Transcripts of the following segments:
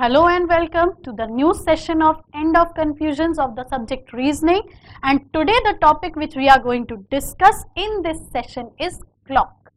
Hello and welcome to the new session of End of Confusions of the subject Reasoning, and today the topic which we are going to discuss in this session is clock.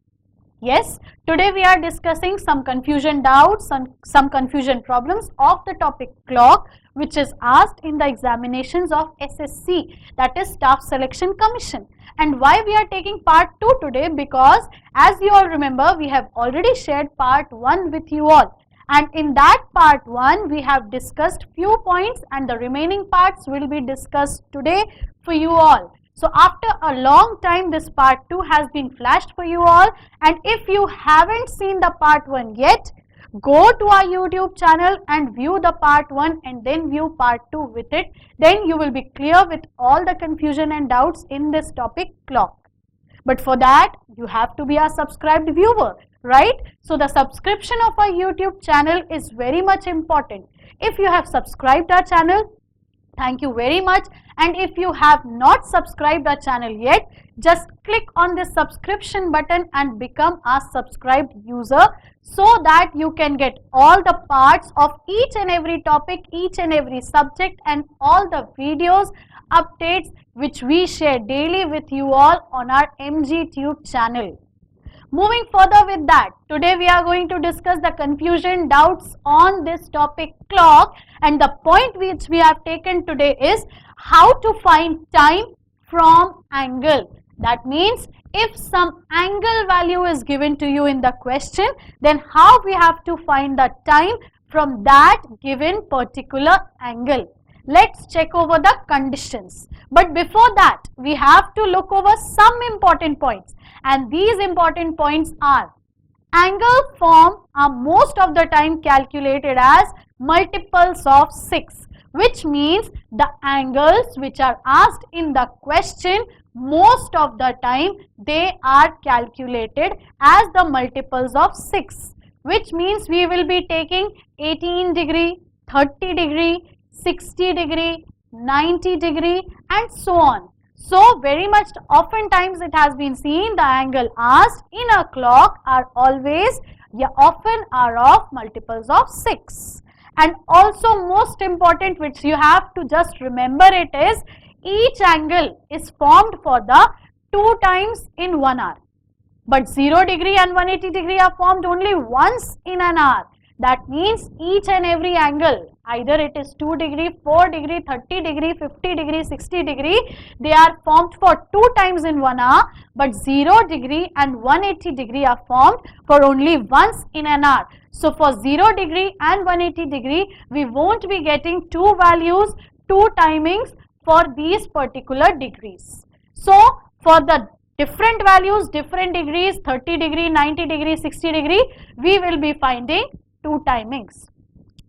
Yes, today we are discussing some confusion doubts and some confusion problems of the topic clock, which is asked in the examinations of SSC, that is Staff Selection Commission. And why we are taking part 2 today? Because as you all remember, we have already shared part 1 with you all. And in that part 1, we have discussed few points and the remaining parts will be discussed today for you all. So after a long time, this part 2 has been flashed for you all. And if you haven't seen the part 1 yet, go to our YouTube channel and view the part 1 and then view part 2 with it. Then you will be clear with all the confusion and doubts in this topic clock. But for that, you have to be a subscribed viewer, right? So the subscription of our YouTube channel is very much important. If you have subscribed our channel, thank you very much. And if you have not subscribed our channel yet, just click on this subscription button and become a subscribed user so that you can get all the parts of each and every topic, each and every subject and all the videos, updates which we share daily with you all on our MGTube channel. Moving further with that, today we are going to discuss the confusion doubts on this topic clock, and the point which we have taken today is how to find time from angle. That means if some angle value is given to you in the question, then how we have to find the time from that given particular angle. Let's check over the conditions. But before that, we have to look over some important points. And these important points are: angle form are most of the time calculated as multiples of 6, which means the angles which are asked in the question, most of the time they are calculated as the multiples of 6, which means we will be taking 18 degree, 30 degree, 60 degree, 90 degree and so on. So very much oftentimes it has been seen the angle asked in a clock are always often are of multiples of 6. And also most important, which you have to just remember, it is each angle is formed for the 2 times in 1 hour. But 0 degree and 180 degree are formed only once in an hour. That means each and every angle, either it is 2 degree, 4 degree, 30 degree, 50 degree, 60 degree, they are formed for 2 times in 1 hour, but 0 degree and 180 degree are formed for only once in an hour. So for 0 degree and 180 degree, we won't be getting 2 values, 2 timings for these particular degrees. So for the different values, different degrees, 30 degree, 90 degree, 60 degree, we will be finding 2 timings.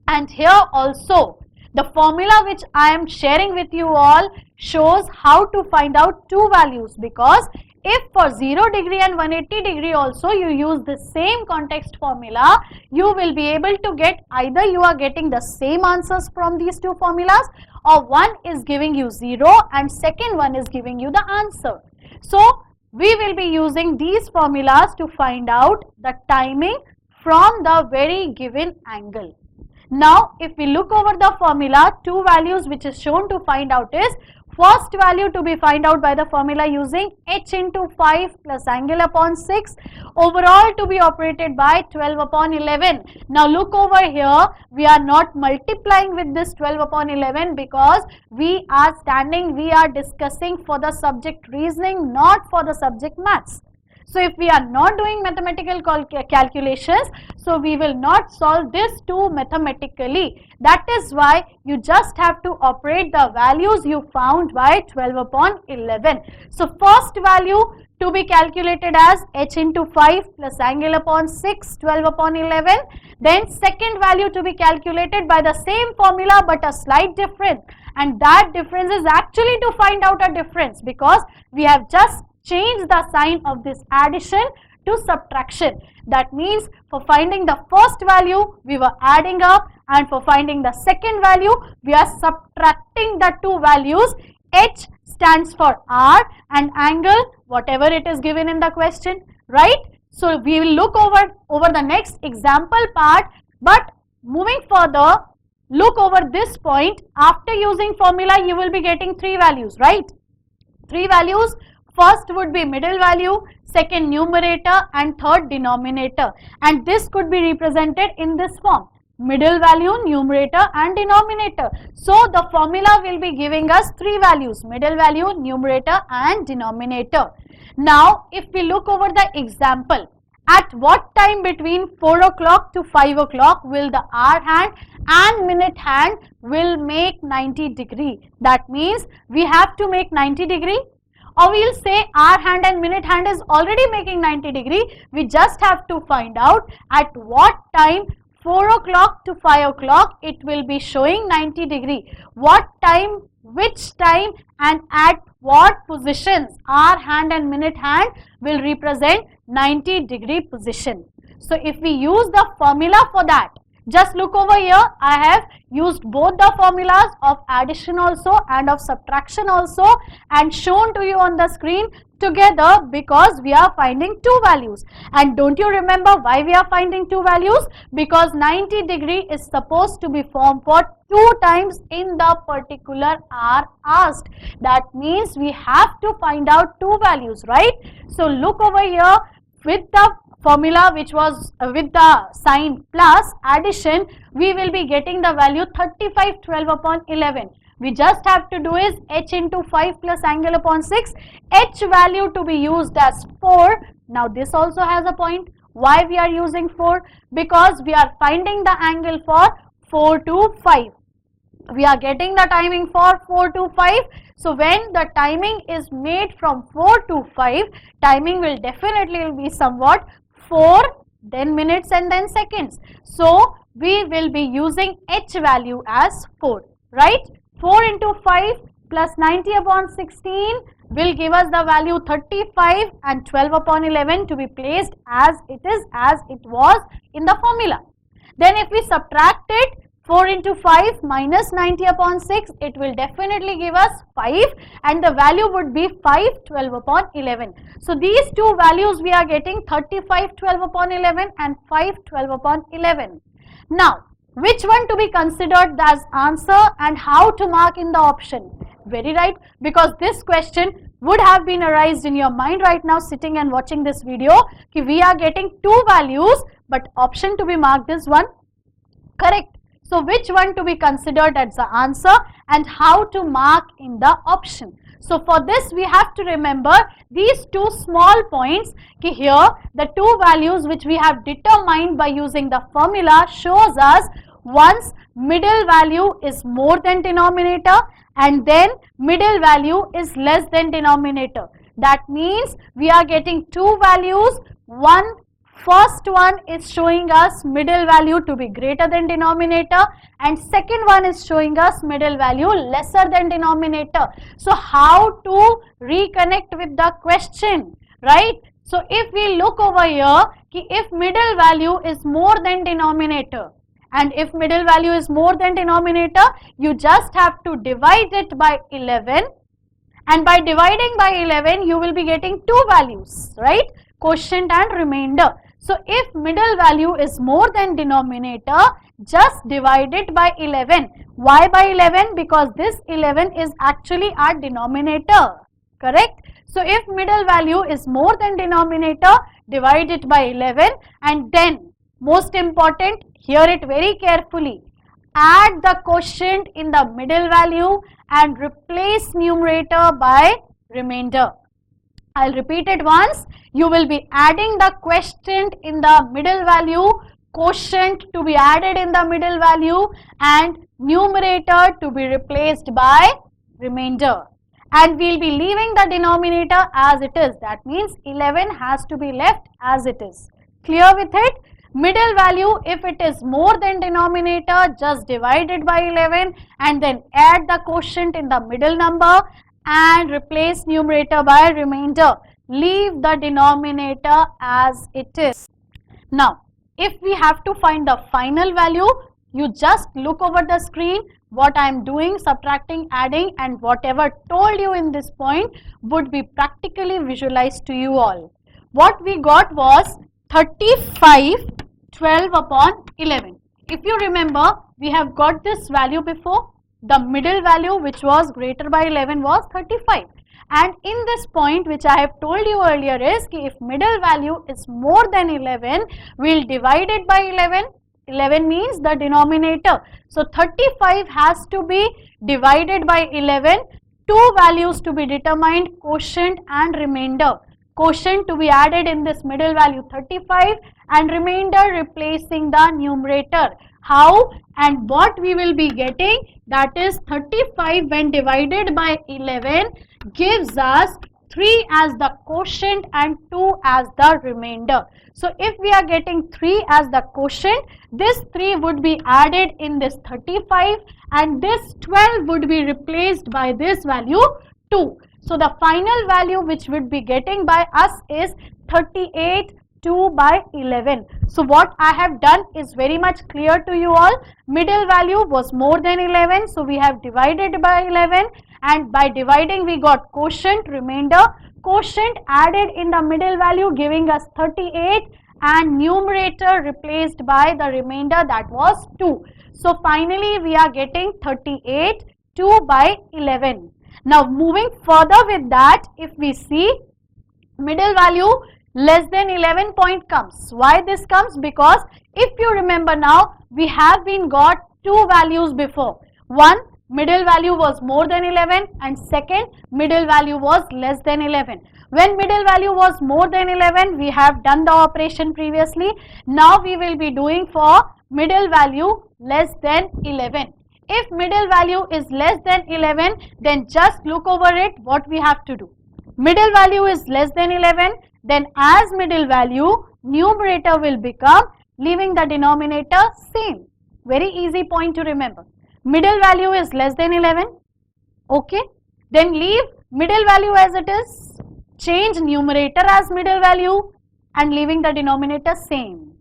And here also the formula which I am sharing with you all shows how to find out 2 values, because if for 0 degree and 180 degree also you use the same context formula, you will be able to get either you are getting the same answers from these 2 formulas, or one is giving you 0 and second one is giving you the answer. So we will be using these formulas to find out the timing from the very given angle. Now if we look over the formula, 2 values which is shown to find out is, first value to be find out by the formula using h into 5 plus angle upon 6, overall to be operated by 12 upon 11. Now look over here, we are not multiplying with this 12 upon 11 because we are discussing for the subject reasoning, not for the subject maths. So if we are not doing mathematical calculations, so we will not solve this 2 mathematically. That is why you just have to operate the values you found by 12 upon 11. So first value to be calculated as h into 5 plus angle upon 6, 12 upon 11. Then second value to be calculated by the same formula but a slight difference. And that difference is actually to find out a difference, because we have just change the sign of this addition to subtraction. That means for finding the first value we were adding up, and for finding the second value we are subtracting the 2 values. H stands for R and angle whatever it is given in the question, right? So we will look over the next example part, but moving further, look over this point. After using formula, you will be getting three values, right? Three values. First would be middle value, second numerator, and third denominator. And this could be represented in this form: middle value, numerator, and denominator. So the formula will be giving us three values: middle value, numerator, and denominator. Now, if we look over the example, at what time between 4 o'clock to 5 o'clock will the hour hand and minute hand will make 90 degree? That means we have to make 90 degree, or we'll say hour hand and minute hand is already making 90 degree. We just have to find out at what time 4 o'clock to 5 o'clock it will be showing 90 degree. What time, which time, and at what positions hour hand and minute hand will represent 90 degree position. So if we use the formula for that, just look over here. I have used both the formulas of addition also and of subtraction also and shown to you on the screen together because we are finding two values. And don't you remember why we are finding two values? Because 90 degree is supposed to be formed for two times in the particular hour asked. That means we have to find out two values, right? So look over here with the formula which was with the sign plus addition, we will be getting the value 35 12 upon 11. We just have to do is h into 5 plus angle upon 6, h value to be used as 4. Now this also has a point. Why we are using 4? Because we are finding the angle for 4 to 5. We are getting the timing for 4 to 5. So when the timing is made from 4 to 5, timing will definitely be somewhat 4, then minutes, and then seconds. So we will be using h value as 4, right? 4 into 5 plus 90 upon 16 will give us the value 35 and 12 upon 11 to be placed as it is, as it was in the formula. Then if we subtract it, 4 into 5 minus 90 upon 6, it will definitely give us 5 and the value would be 5 12 upon 11. So these two values we are getting 35 12 upon 11 and 5 12 upon 11. Now, which one to be considered as answer and how to mark in the option? Very right, because this question would have been arised in your mind right now sitting and watching this video. We are getting two values but option to be marked is one. Correct. So which one to be considered as the answer and how to mark in the option? So for this we have to remember these two small points. Here the two values which we have determined by using the formula shows us once middle value is more than denominator and then middle value is less than denominator. That means we are getting two values. First one is showing us middle value to be greater than denominator and second one is showing us middle value lesser than denominator. So how to reconnect with the question, right? So if we look over here, if middle value is more than denominator and if middle value is more than denominator, you just have to divide it by 11 and by dividing by 11 you will be getting two values, right? Quotient and remainder. So if middle value is more than denominator, just divide it by 11. Why by 11? Because this 11 is actually our denominator, correct? So if middle value is more than denominator, divide it by 11 and then most important, hear it very carefully, add the quotient in the middle value and replace numerator by remainder. I'll repeat it once. You will be adding the quotient in the middle value, quotient to be added in the middle value and numerator to be replaced by remainder. And we'll be leaving the denominator as it is. That means 11 has to be left as it is. Clear with it? Middle value, if it is more than denominator, just divide it by 11 and then add the quotient in the middle number and replace numerator by remainder. Leave the denominator as it is. Now, if we have to find the final value, you just look over the screen. What I am doing, subtracting, adding and whatever told you in this point would be practically visualized to you all. What we got was 35 12 upon 11. if you remember, we have got this value before. The middle value which was greater by 11 was 35. And in this point which I have told you earlier is कि if middle value is more than 11, we'll divide it by 11. 11 means the denominator. So 35 has to be divided by 11. Two values to be determined, quotient and remainder. Quotient to be added in this middle value 35 and remainder replacing the numerator. How and what we will be getting, that is 35 when divided by 11 gives us 3 as the quotient and 2 as the remainder. So if we are getting 3 as the quotient, this 3 would be added in this 35 and this 12 would be replaced by this value 2. So the final value which would be getting by us is 38 2 by 11. So what I have done is very much clear to you all. Middle value was more than 11, so we have divided by 11, and by dividing we got quotient, remainder. Quotient added in the middle value giving us 38 and numerator replaced by the remainder, that was 2. So finally we are getting 38 2 by 11. Now moving further with that, if we see middle value less than 11 point comes. Why this comes? Because if you remember now, we have been got two values before. One, middle value was more than 11, and second, middle value was less than 11. When middle value was more than 11, we have done the operation previously. Now we will be doing for middle value less than 11. If middle value is less than 11, then just look over it what we have to do. Middle value is less than 11, then as middle value, numerator will become, leaving the denominator same. Very easy point to remember. Middle value is less than 11, okay, then leave middle value as it is, change numerator as middle value and leaving the denominator same.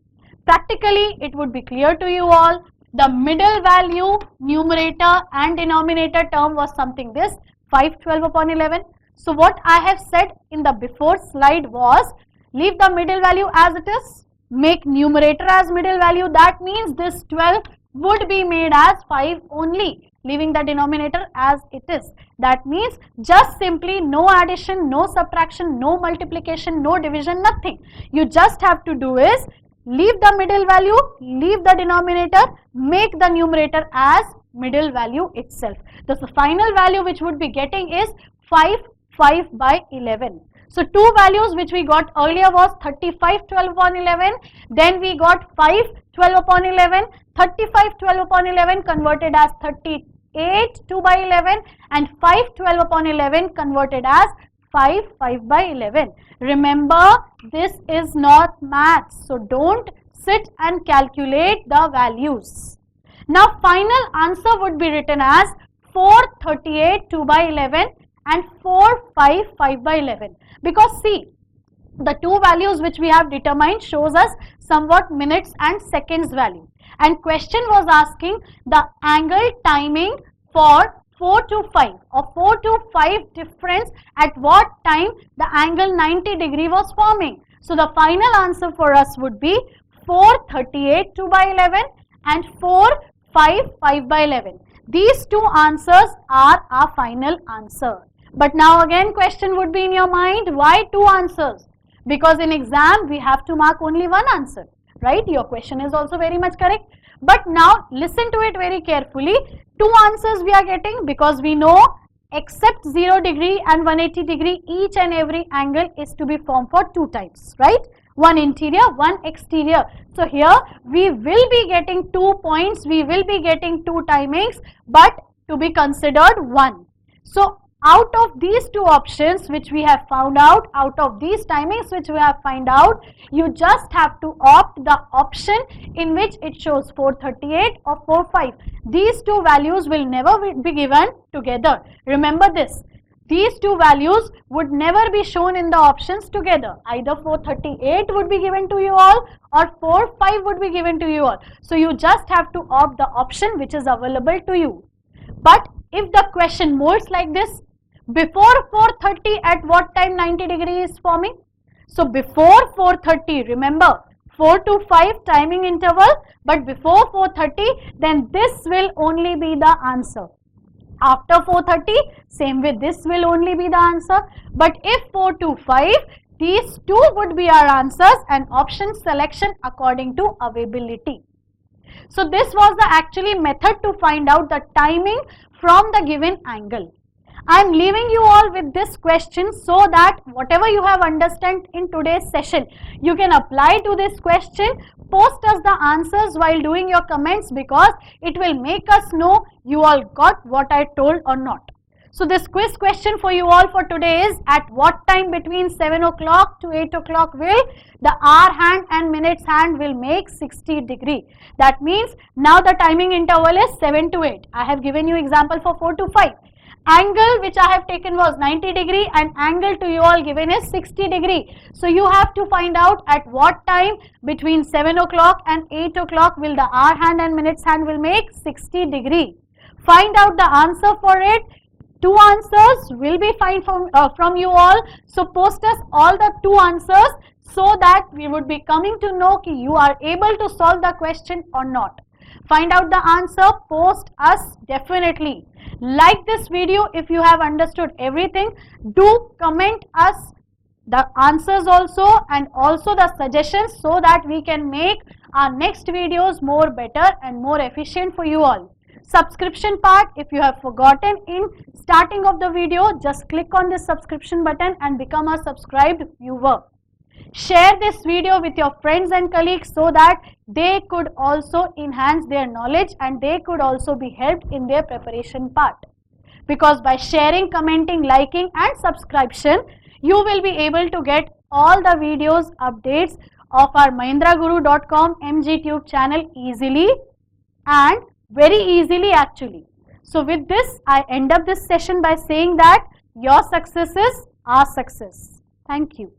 Practically it would be clear to you all, the middle value, numerator and denominator term was something this, 512 upon 11. So what I have said in the before slide was, leave the middle value as it is, make numerator as middle value, that means this 12 would be made as 5 only, leaving the denominator as it is. That means just simply no addition, no subtraction, no multiplication, no division, nothing. You just have to do is, leave the middle value, leave the denominator, make the numerator as middle value itself. Thus the final value which would be getting is 5 by 11. So two values which we got earlier was 35 12 upon 11, then we got 5 12 upon 11, 35 12 upon 11 converted as 38 2 by 11 and 5 12 upon 11 converted as 5 by 11. Remember, this is not maths, so don't sit and calculate the values. Now final answer would be written as 438 2 by 11 and 455 by 11, because see, the two values which we have determined shows us somewhat minutes and seconds value, and question was asking the angle timing for 4 to 5 or 4 to 5 difference, at what time the angle 90 degree was forming. So the final answer for us would be 438 2 by 11 and 455 by 11. These two answers are our final answer. But now again question would be in your mind, why two answers? Because in exam we have to mark only one answer, right? Your question is also very much correct. But now listen to it very carefully. Two answers we are getting because we know except 0 degree and 180 degree, each and every angle is to be formed for two types, right? One interior, one exterior. So here we will be getting 2 points, we will be getting 2 timings, but to be considered one. So out of these two options which we have found out, out of these timings which we have found out, you just have to opt the option in which it shows 438 or 45. These two values will never be given together. Remember this. These two values would never be shown in the options together. Either 438 would be given to you all or 45 would be given to you all. So you just have to opt the option which is available to you. But if the question molds like this, before 430 at what time 90 degree is forming? So before 430, remember 4 to 5 timing interval, but before 4:30, then this will only be the answer. After 4:30, same way, this will only be the answer. But if 4 to 5, these two would be our answers and option selection according to availability. So this was the actually method to find out the timing from the given angle. I am leaving you all with this question so that whatever you have understood in today's session, you can apply to this question. Post us the answers while doing your comments, because it will make us know you all got what I told or not. So this quiz question for you all for today is, at what time between 7 o'clock to 8 o'clock will the hour hand and minutes hand will make 60 degree? That means now the timing interval is 7 to 8. I have given you example for 4 to 5. Angle which I have taken was 90 degree and angle to you all given is 60 degree. So you have to find out at what time between 7 o'clock and 8 o'clock will the hour hand and minutes hand will make 60 degree. Find out the answer for it. 2 answers will be fine from you all. So post us all the 2 answers so that we would be coming to know कि you are able to solve the question or not. Find out the answer, post us definitely. Like this video if you have understood everything. Do comment us the answers also and also the suggestions so that we can make our next videos more better and more efficient for you all. Subscription part, if you have forgotten in starting of the video, just click on this subscription button and become a subscribed viewer. Share this video with your friends and colleagues so that they could also enhance their knowledge and they could also be helped in their preparation part. Because by sharing, commenting, liking and subscription, you will be able to get all the videos updates of our mahindraguru.com MGTube channel easily and very easily actually. So with this, I end up this session by saying that your success is our success. Thank you.